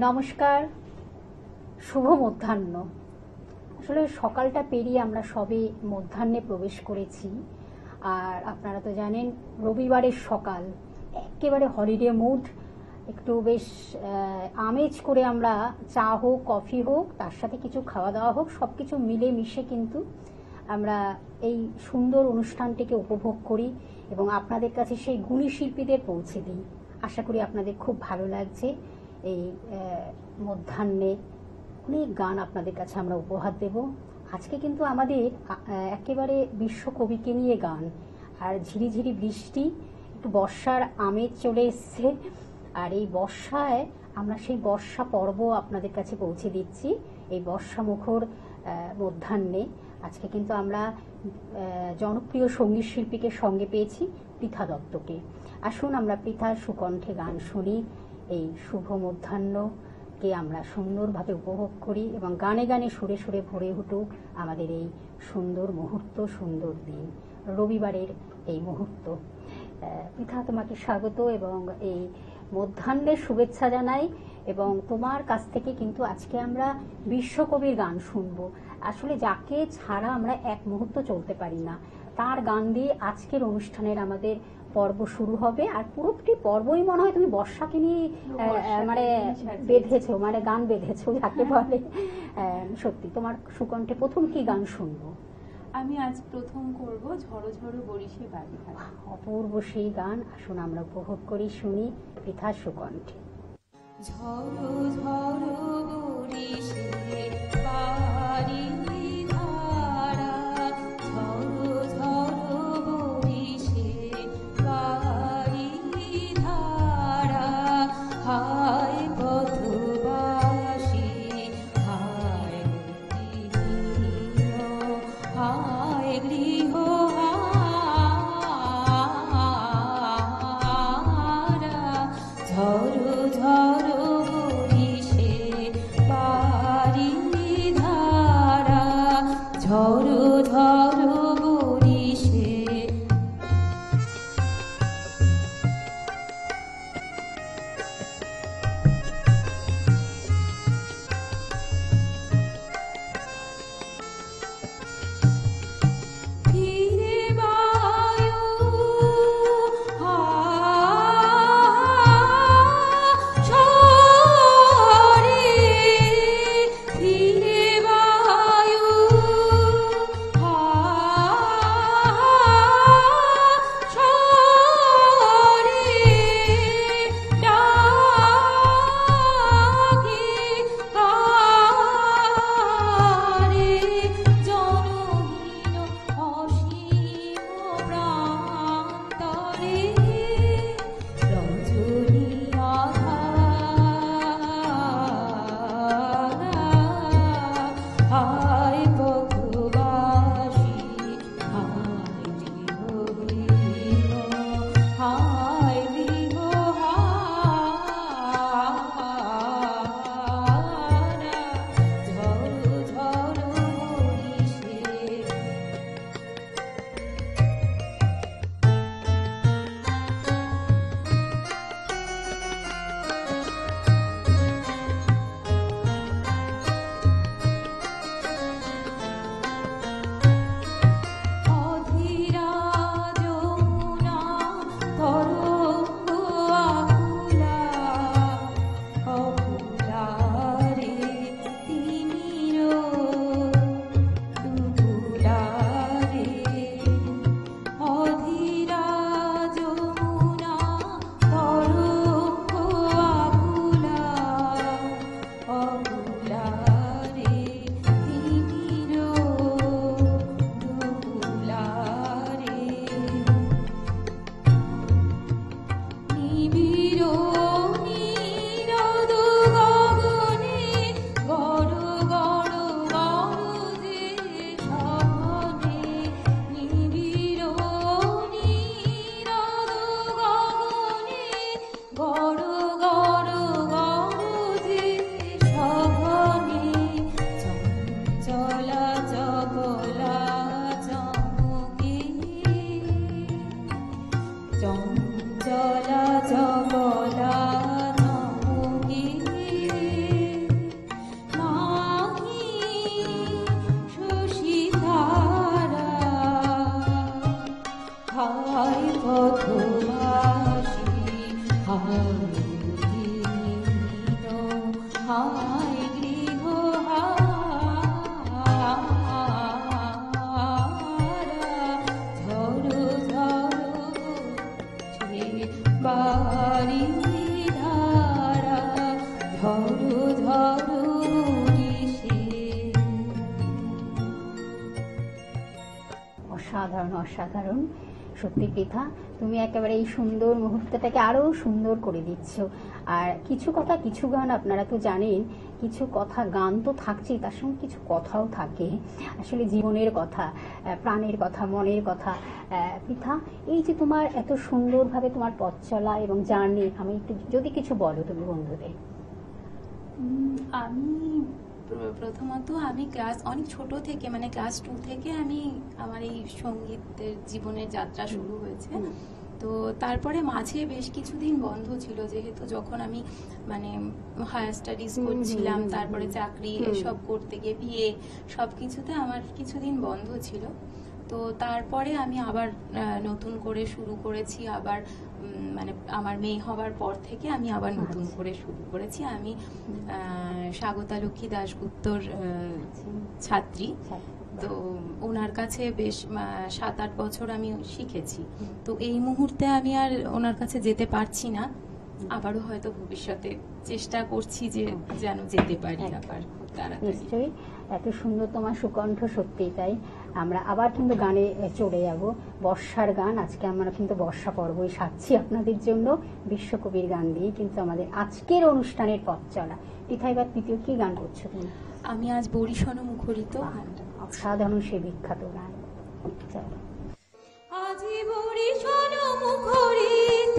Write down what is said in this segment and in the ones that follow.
নমস্কার, শুভ মধ্যাহ্ন। আসলে সকালটা পেরিয়ে আমরা সবে মধ্যাহ্নে প্রবেশ করেছি। আর আপনারা তো জানেন রবিবারের সকাল, একেবারে হলিডে মুড, একটু বেশ আমেজ করে আমরা চা হোক, কফি হোক, তার সাথে কিছু খাওয়া দাওয়া হোক, সব কিছু মিলে মিশে কিন্তু আমরা এই সুন্দর অনুষ্ঠানটিকে উপভোগ করি এবং আপনাদের কাছে সেই গুণী শিল্পীদের পৌঁছে দিই। আশা করি আপনাদের খুব ভালো লাগছে। এই মধ্যাহ্নে অনেক গান আপনাদের কাছে আমরা উপহার দেব। আজকে কিন্তু আমাদের একেবারে বিশ্বকবিকে নিয়ে গান, আর ঝিরিঝিরি বৃষ্টি, একটু বর্ষার আমেজ চলে এসছে। আর এই বর্ষায় আমরা সেই বর্ষা পর্ব আপনাদের কাছে পৌঁছে দিচ্ছি। এই বর্ষা মুখর মধ্যাহ্নে আজকে কিন্তু আমরা জনপ্রিয় সঙ্গীত শিল্পীকে সঙ্গে পেয়েছি, পৃথা দত্তকে। আসুন আমরা পৃথার সুকণ্ঠে গান শুনি। এই শুভ মধ্যাহ্নকে আমরা সুন্দরভাবে উপভোগ করি এবং গানে গানে সুরে সুরে ভরে উঠুক আমাদের এই সুন্দর মুহূর্ত, সুন্দর দিন, রবিবারের এই মুহূর্ত। পৃথা, তোমাকে স্বাগত এবং এই মধ্যাহ্নের শুভেচ্ছা জানাই। এবং তোমার কাছ থেকে কিন্তু আজকে আমরা বিশ্বকবির গান শুনবো। আসলে যাকে ছাড়া আমরা এক মুহূর্ত চলতে পারি না, তার গান দিয়ে আজকের অনুষ্ঠানের আমাদের পর্ব শুরু হবে। আর পুরোটি পর্বই মনে হয় তুমি বর্ষাকে নিয়ে মানে বেঁধেছো, মানে গান বেঁধেছো যাকে বলে। সত্যি, তোমার সুকণ্ঠে প্রথম কি গান শুনবো? আমি আজ প্রথম করব ঝড়ো ঝড়ো বরিশে বাড়ি। অপূর্ব সেই গান, আসুন আমরা উপভোগ করি, শুনি পৃথার সুকণ্ঠে। ঝড়ো ঝড়ো বরিশে বাড়ি ধারা, ঝড়ো ঝড়ো বরিশে বাড়ি ধারা, হায় পথবাসী হায় গৃহ, হায় গৃহ হারা, ঝড়ো ঝড়ো বরিশে বাড়ি ধারা, ঝড়ো ঝড়ো বরিশে। ফিরে বায়ু হা আয় গৃহহারা, ঝরো ঝরো ঝরে বাড়ি ধারা, ঝরো ঝরো বরিশে। অসাধারণ অসাধারণ, সত্যি পৃথা, তুমি একেবারে এই সুন্দর মুহূর্তটাকে আরো সুন্দর করে দিচ্ছ। আর কিছু কথা কিছু গান আপনারা তো জানেন, কিছু কথা গান তো থাকছেই, তার সঙ্গে কিছু কথাও থাকে, আসলে জীবনের কথা, প্রাণের কথা, মনের কথা। পৃথা, এই যে তোমার এত সুন্দরভাবে তোমার পথ চলা এবং জার্নি, আমি একটু যদি কিছু বলো তুমি বন্ধুদের। আমি প্রথমত আমি অনেক ছোট থেকে, মানে ক্লাস 2 থেকে আমি আমার এই সঙ্গীতের জীবনের যাত্রা শুরু হয়েছে। তো তারপরে মাঝে বেশ কিছুদিন বন্ধ ছিল, যেহেতু যখন আমি মানে হায়ার স্টাডিজ করছিলাম, তারপরে চাকরি এসব করতে গিয়ে বিয়ে সবকিছুতে আমার কিছুদিন বন্ধ ছিল। তো তারপরে আমি আবার নতুন করে শুরু করেছি, আবার মানে আমার মেয়ে হবার পর থেকে আমি আবার নতুন করে শুরু করেছি। আমি স্বাগতা লক্ষ্মী দাশগুপ্তর ছাত্রী, তো ওনার কাছে বেশ 7-8 বছর আমি শিখেছি। তো এই মুহূর্তে আমি আর ওনার কাছে যেতে পারছি না, আবারও হয়তো ভবিষ্যতে চেষ্টা করছি যে যেন যেতে পারি আবার খুব তাড়াতাড়ি। নিশ্চয়ই, এত সুন্দর তোমার সুকণ্ঠ, সত্যিই তাই। আমরা আবার কিন্তু গানে চলে যাব, বর্ষার গান। আজকে আমরা কিন্তু বর্ষা পর্বই সাজছি আপনাদের জন্য, বিশ্বকবির গান দিয়ে কিন্তু আমাদের আজকের অনুষ্ঠানের পথ চলা। পৃথা, এবার তৃতীয় কি গান করছো তুমি? আমি আজ বরিশন মুখরিত গানটা, অসাধারণ সেই বিখ্যাত গান। চলো। আজি বরিশন মুখরিত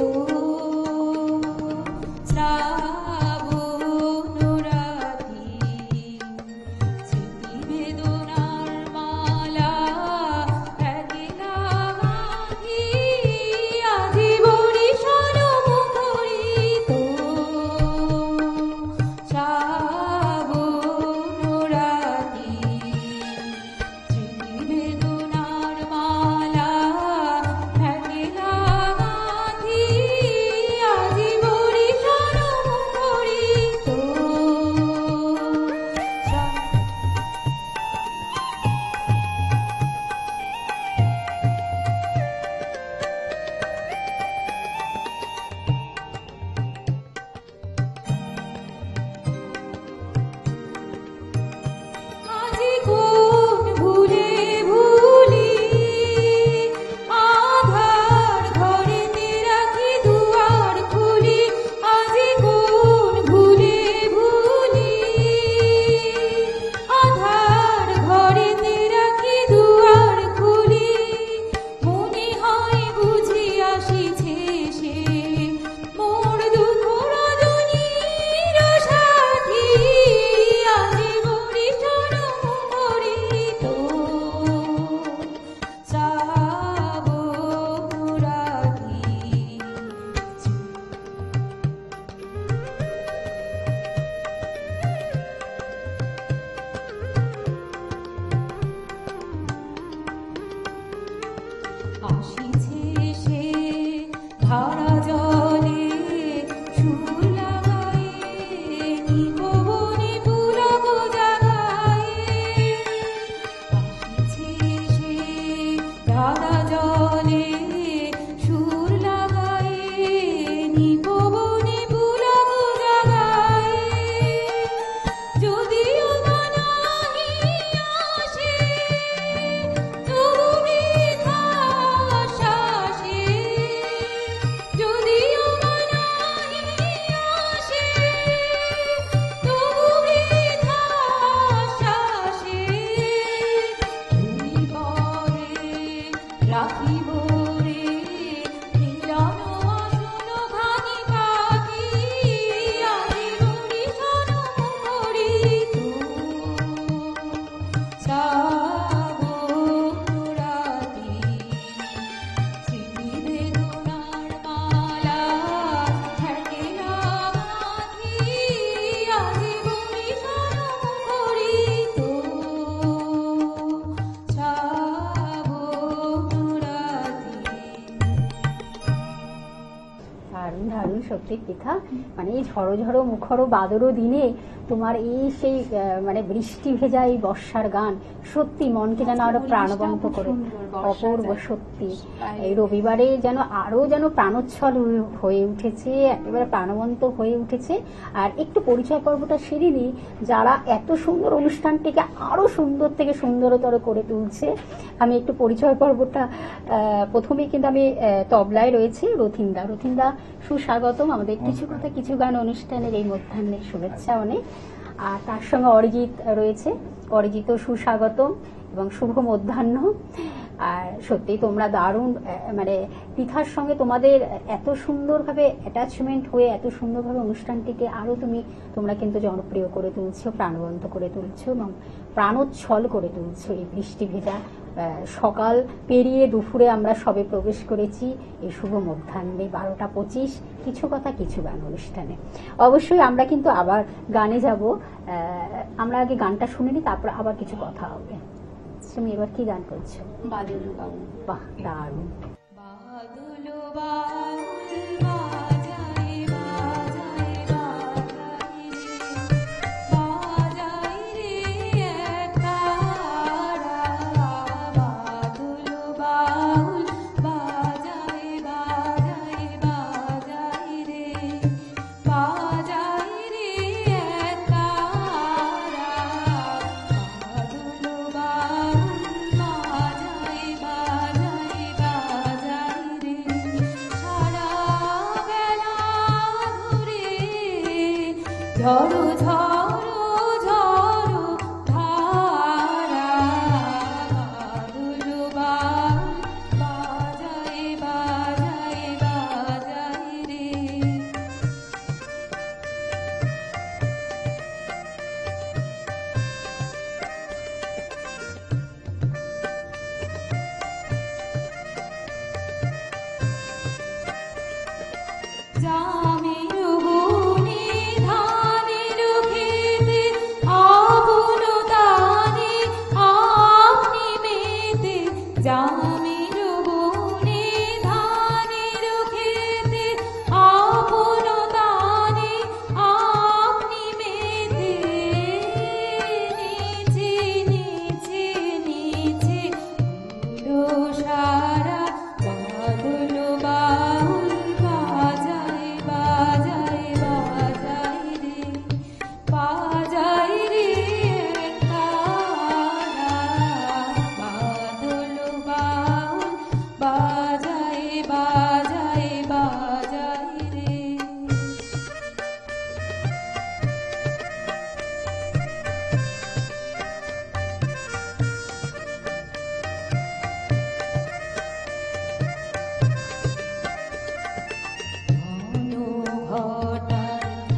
শ্রাবণ রাতি, স্মৃতি বেদনার মালা একলা গাঁথি। আজি বরিশন মুখরিত শ্রাবণ রাতি, স্মৃতি বেদনার মালা একলা গাঁথি। সত্যি পৃথা, মানে এই ঝড়ো ঝড়ো মুখরো বাদরও দিনে তোমার এই সেই মানে বৃষ্টি ভেজা এই বর্ষার গান সত্যি মনকে যেন আরো প্রাণবন্ত করে, অপূর্ব সত্যি। এই রবিবারে যেন আরো যেন প্রাণোচ্ছল হয়ে উঠেছে, একেবারে প্রাণবন্ত হয়ে উঠেছে। আর একটু পরিচয় পর্বটা সেরে নিই, যারা এত সুন্দর অনুষ্ঠানটিকে আরো সুন্দর থেকে সুন্দরতর করে তুলছে। আমি একটু পরিচয় পর্বটা প্রথমেই কিন্তু আমি তবলায় রয়েছে রথিনদা। রথিনদা সুস্বাগতম আমাদের কিছু কথা কিছু গান অনুষ্ঠানের এই মধ্যাহ্নের শুভেচ্ছা অনেক। আর তার সঙ্গে অরিজিৎ রয়েছে, অরিজিৎ সুস্বাগতম এবং শুভ মধ্যাহ্ন। আর সত্যি তোমরা দারুণ, মানে পৃথার সঙ্গে তোমাদের এত সুন্দরভাবে অ্যাটাচমেন্ট হয়ে এত সুন্দরভাবে অনুষ্ঠানটিকে আরো তোমরা কিন্তু জনপ্রিয় করে তুলছো, প্রাণবন্ত করে তুলছো এবং প্রাণোচ্ছল করে তুলছো। এই বৃষ্টি ভেজা সকাল পেরিয়ে দুপুরে আমরা সবে প্রবেশ করেছি এই শুভ মধ্যাহ্নে 12টা 25 কিছু কথা কিছু গান অনুষ্ঠানে। অবশ্যই আমরা কিন্তু আবার গানে যাব, আমরা আগে গানটা শুনে নিই, তারপর আবার কিছু কথা হবে। তুমি এবার কি গান করছো? বাদুল বাউল। বাহ, দারুণ। বাদুল বাউল বাজাই বাজাই বাজাই রে, বাজাই রে তারা। বাদুল বাউল বাজাই বাজাই বাজাই রে, বাজাই রে তারা। বাদুল বাউল বাজাই বাজাই বাজাই রে, সারা বেলা ধরে ঝড়ো ঝড়ো ঝড়ো ধারা। বাদুল বাউল বাজাই বাজাই বাজাই রে। জামের বনে ধানের খেতে আপন তানে আপনি মেতে। জামের বনে ধানের খেতে আপন তানে আপনি মেতে। নিচে নিচে নিচে হলো সারা। বাদল বাউল বাজাই বাজাই বাজাই রে, বাজাই রে তারা। বাদল বাউল বাজাই বাজাই বাজাই রে। ঘটা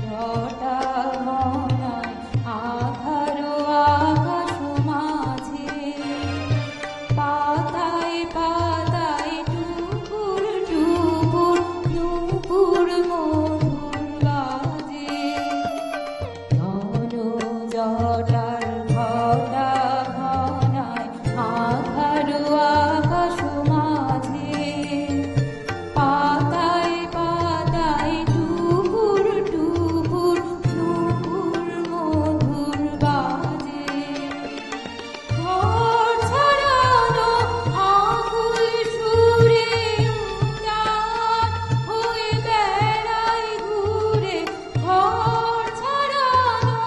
ঘটা মনায় আধারো আকাশ মাঝে, পাতায় পাতায় টুকুর টুকুর টুকুর মধুর বাজে। ঘন জটার ঘটা ঘনায় আধারো আকাশ মাঝে, পাতায় পাতায় টুকুর টুকুর টুকুর মধুর বাজে। ঘর ছাড়ানো আকুল সুরে উদার হয়ে বেড়াই ঘুরে। ঘর ছাড়ানো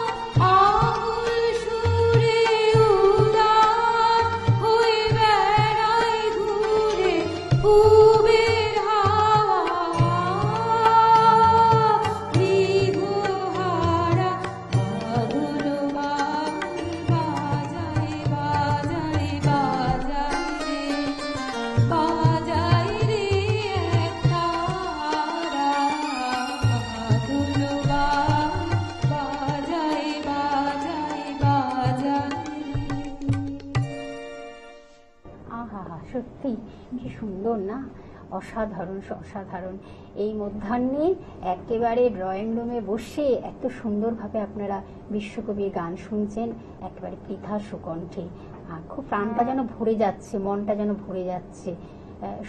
আকুল সুরে উদার হয়ে বেড়াই ঘুরে। পূবের হাওয়া বিভোহারা। বাদল বাউল বাজাই বাজাই বাজাই রে, বাজাই রে তারা। বাদল বাউল বাজাই বাজাই বাজাই রে। আহা হা, সত্যি কি সুন্দর না, অসাধারণ অসাধারণ। এই মধ্যাহ্নে একেবারে ড্রয়িং রুমে বসে এত সুন্দরভাবে আপনারা বিশ্বকবির গান শুনছেন, একেবারে পৃথা সুকণ্ঠে। খুব প্রাণটা যেন ভরে যাচ্ছে, মনটা যেন ভরে যাচ্ছে।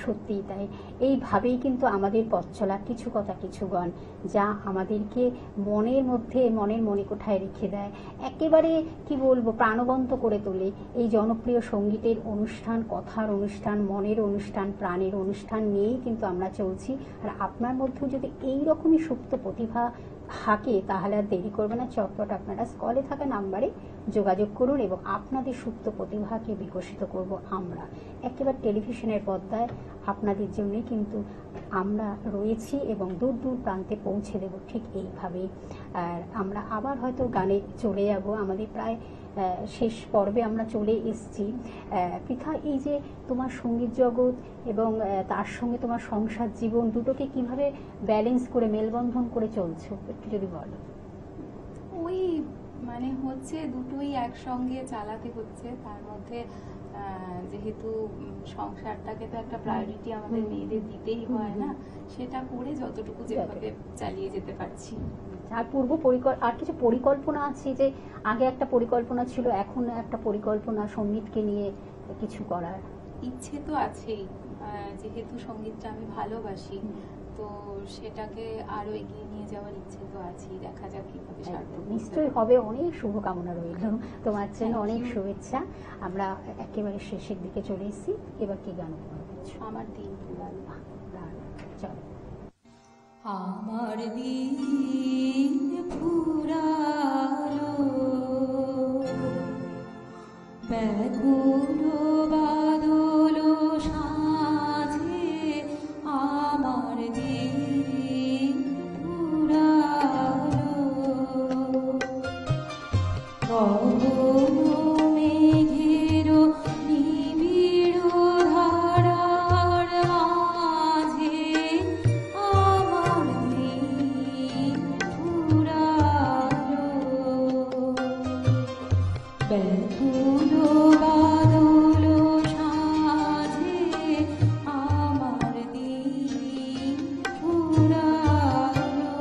সত্যিই তাই। এইভাবেই কিন্তু আমাদের পথ চলা, কিছু কথা কিছু গান, যা আমাদেরকে মনের মধ্যে, মনের মণিকোঠায় রেখে দেয়, একেবারে কি বলবো, প্রাণবন্ত করে তোলে। এই জনপ্রিয় সঙ্গীতের অনুষ্ঠান, কথার অনুষ্ঠান, মনের অনুষ্ঠান, প্রাণের অনুষ্ঠান নিয়েই কিন্তু আমরা চলছি। আর আপনার মধ্যেও যদি এইরকমই সুপ্ত প্রতিভা থাকে, তাহলে আর দেরি করবে না, চটপট আপনারা স্কলে থাকা নাম্বারে যোগাযোগ করুন এবং আপনাদের সুপ্ত প্রতিভাকে বিকশিত করব আমরা। একেবারে টেলিভিশনের পর্দায় আপনাদের জন্যই কিন্তু আমরা রয়েছি এবং দূর দূর প্রান্তে পৌঁছে দেব ঠিক এইভাবেই। আর আমরা আবার হয়তো গানে চলে যাব, আমাদের প্রায় শেষ পর্বে আমরা চলে এসেছি। পৃথা, এই যে তোমার সঙ্গীত জগৎ এবং তার সঙ্গে তোমার সংসার জীবন, দুটোকে কিভাবে ব্যালেন্স করে, মেলবন্ধন করে চলছো, একটু যদি বলো। ওই মানে হচ্ছে দুটোই একসঙ্গে চালাতে হচ্ছে। তার মধ্যে যেহেতু সংসারটাকে তো একটা প্রায়োরিটি আমাদের মেয়েদের দিতেই হয় না, সেটা করে যতটুকু যেভাবে চালিয়ে যেতে পারছি। আর আর কিছু পরিকল্পনা আছে, যে আগে একটা পরিকল্পনা ছিল, এখন একটা পরিকল্পনা সঙ্গীতকে নিয়ে কিছু করার? ইচ্ছে তো আছেই, যেহেতু সঙ্গীতটা আমি ভালোবাসি, তো সেটাকে আরো এগিয়ে নিয়ে যাওয়ার ইচ্ছে তো আছেই। দেখা যাক কিভাবে সার্থক নিশ্চয়ই হবে। অনেক শুভকামনা রইল তোমার জন্য, অনেক শুভেচ্ছা। আমরা একেবারে শেষের দিকে চলে এসেছি, এবার কি গান করছো? আমার দিন ফুরালো। চলো। আমার দিন ফুরালো ব্যাকুল বাদল সাঁঝে, আমার দিন ফুরালো গগন মেঘের নিবিড় ধারার মাঝে, আমার দিন ফুরালো ব্যাকুল বাদল সাঁঝে, আমার দিন ফুরালো।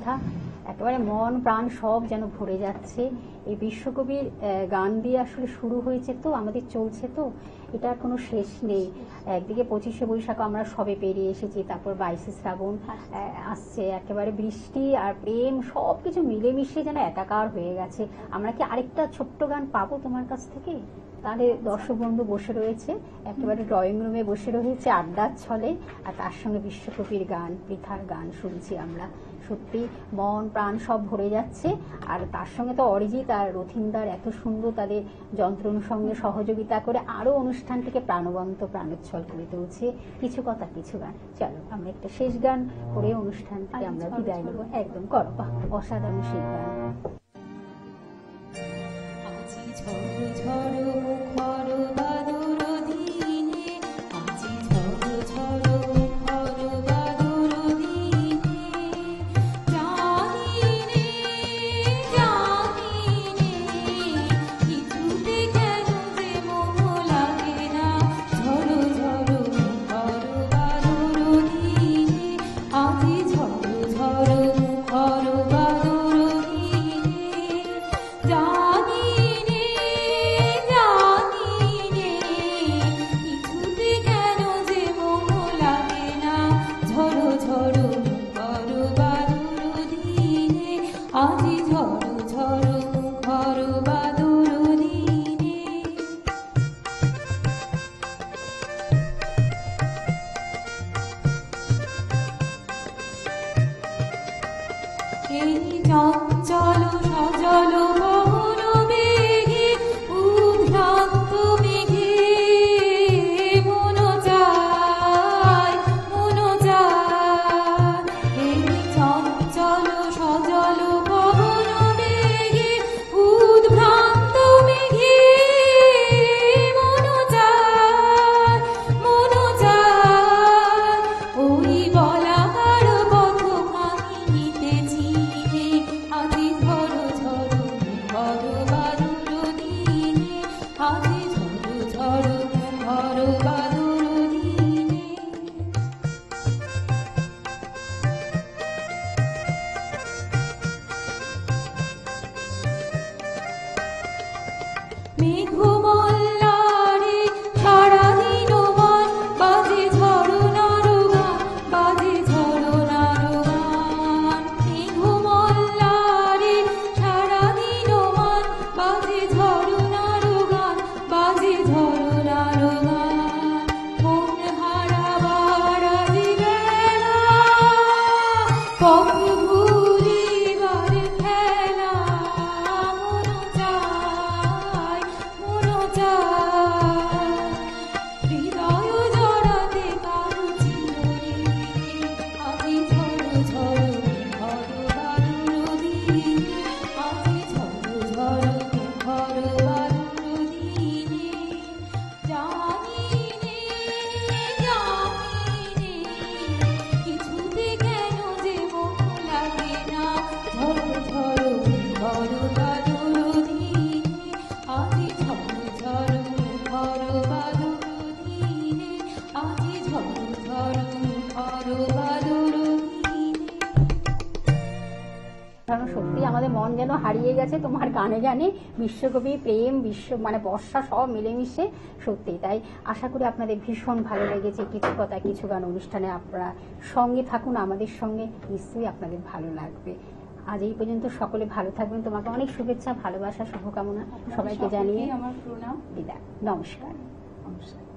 পৃথা, একেবারে মন প্রাণ সব যেন ভরে যাচ্ছে। এই বিশ্বকবির গান দিয়ে আসলে শুরু হয়েছে, তো আমাদের চলছে, তো এটার কোনো শেষ নেই। একদিকে 25শে বৈশাখ আমরা সবে পেরিয়ে এসেছি, তারপর 22শে শ্রাবণ আসছে, একেবারে বৃষ্টি আর প্রেম সব কিছু মিলেমিশে যেন একাকার হয়ে গেছে। আমরা কি আরেকটা ছোট্ট গান পাবো তোমার কাছ থেকে? তাহলে দর্শক বন্ধু বসে রয়েছে, একেবারে ড্রয়িং রুমে বসে রয়েছে আড্ডার ছলে, আর তার সঙ্গে বিশ্বকবির গান, পৃথার গান শুনছি আমরা। সত্যি মন প্রাণ সব ভরে যাচ্ছে। আর তার সঙ্গে তো অরিজিৎ আর রথীন্দার এত সুন্দর তাদের যন্ত্রণার সঙ্গে সহযোগিতা করে আরো অনুষ্ঠানটিকে প্রাণবন্ত প্রাণোচ্ছল করে তুলছে। কিছু কথা কিছু গান, চলো আমরা একটা শেষ গান করে অনুষ্ঠানটিকে আমরা বিদায় নেবো। একদম করো, বাহ, অসাধারণ সেই গান। ঝড়ো ঝড়ো মুখর বাদুর দিনে, আজি ঝড়ো ঝড়ো মুখর বাদুর দিনে, জানি রে কিছুতে কেন যে মন লাগে না, ঝড়ো ঝড়ো মুখর বাদুর দিনে, আজি ঝড়ো ঝড়ো মুখর বাদুর দিনে, জানি কিছুতে কেন যে মন লাগে না, ঝড়ো ঝড়ো মুখর বাদুর দিনে, আজি ঝড়ো ঝড়ো মুখর বাদুর দিনে। এই চঞ্চল সজল পবন বেগে, উদ্ভ্রান্ত মেঘে মন যায়, মন যায়। এই চঞ্চল সজল পবন বেগে, উদ্ভ্রান্ত মেঘে মন যায়, মন যায়। ওই বলাকার পথ কাহিনীতেছি রে, আজি ঝড়ো ঝড়ো মুখর বাদুর দিনে, আজি ঝড়ো ঝড়ো মুখর বাদুর দিনে। মেঘমল্লারে সারাদিন মন বাজে ঝরনার গান, বাজে ঝরনার গান। মেঘমল্লারে সারাদিন মন বাজে ঝরনার গান, বাজে ঝরনার গান। মন হারাবার আজ বেলা, পথ ভুলিবার খেলা, মন চায়, মন চায়। হৃদয় জড়াতে কারো চিরদিনে, আজি ঝড়ো ঝড়ো মুখর বাদুর দিনে, আজি ঝড়ো ঝড়ো মুখর বাদুর দিনে, জানি রে কিছুতে কেন যে মন লাগে না, ঝড়ো ঝড়ো মুখর বাদুর দিনে, আজি ঝড়ো ঝড়ো মুখর বাদুর দিনে, আজি ঝড়ো ঝড়ো মুখর বাদুর দিনে। কারণ সত্যি আমাদের মন যেন হারিয়ে গেছে তোমার গানে গানে, বিশ্বকবি, প্রেম, মানে বর্ষা সব মিলেমিশে। সত্যি তাই আশা করি আপনাদের ভীষণ ভালো লেগেছে কিছু কথা কিছু গান অনুষ্ঠানে। আপনারা সঙ্গে থাকুন আমাদের সঙ্গে, নিশ্চয়ই আপনাদের ভালো লাগবে। আজ এই পর্যন্ত, সকলে ভালো থাকবেন। তোমাকে অনেক শুভেচ্ছা, ভালোবাসা, শুভকামনা সবাইকে জানিয়ে আমার প্রণাম। বিদায়, নমস্কার। নমস্কার।